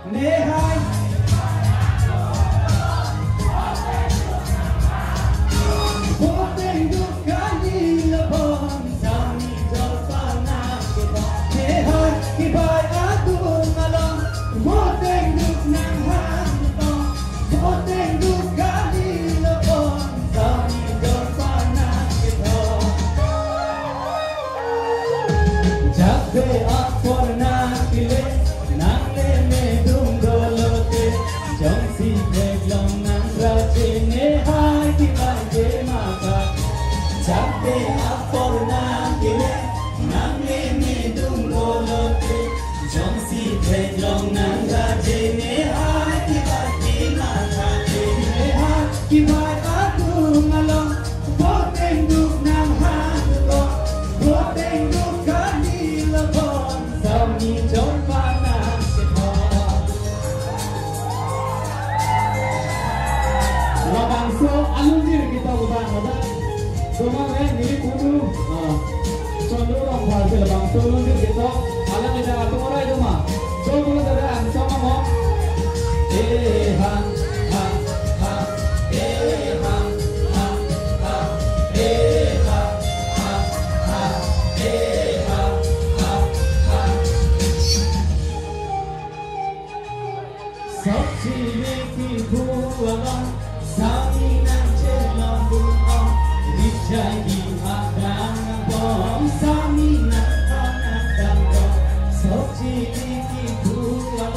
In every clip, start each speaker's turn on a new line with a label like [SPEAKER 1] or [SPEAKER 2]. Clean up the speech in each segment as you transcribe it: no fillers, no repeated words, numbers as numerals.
[SPEAKER 1] Nehai Boteng dukani lebon sami jolpana kita Nehai kibai agung malam Boteng duk nang hanto Boteng dukani lebon sami jolpana kita Jabbe apor na kile nang leme dung dolote jong si beglong nang raje nehai kibai je maka Jabbe apor na kile nang leme dung dolote jong si beglong nang raje nehai kibai je maka nehai kibai agung along boteng duk nang hanto boteng duk kani lebon sami jolpana Labang so alunjir kita bukan ada. Cuma ini kudu. Contoh orang bahasa labang so alunjir kita. Alam kita atau orang itu mah. So kalau ada sama mau. Ha ha ha. Ha ha ha. Ha ha ha. Ha ha ha. Sabji ki buang. Sami nang celong buong Dijagi adang bom Sami nang adang bom Sok ciliki buang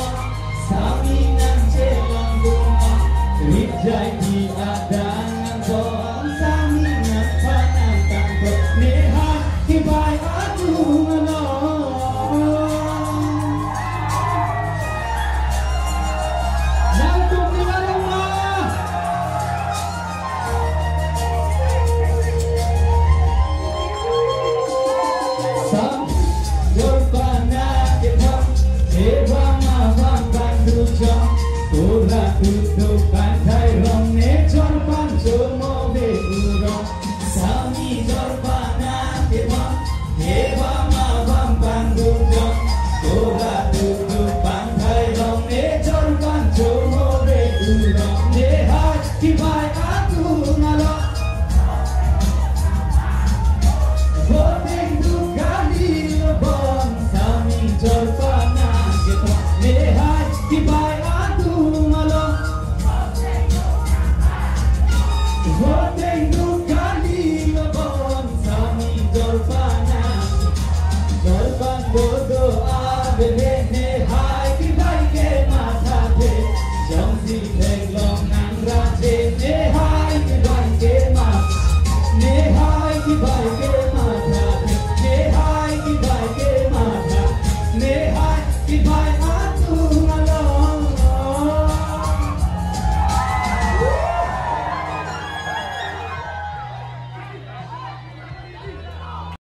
[SPEAKER 1] Sami nang celong buong Dijagi adang bom Sami nang adang bom Nehai kibai agung along Naltung di warung Duduk pantai rong necor panco mobe urong Sami jorpana kebang Heba mabang pandujong Tora duduk pantai rong necor panco mobe urong Nehai kibai agung along Boteng dukani lebon Sami jorpana kebang Nehai kibai agung along Boteng dukani lebon Sami jolpana Jolpan berdoa bele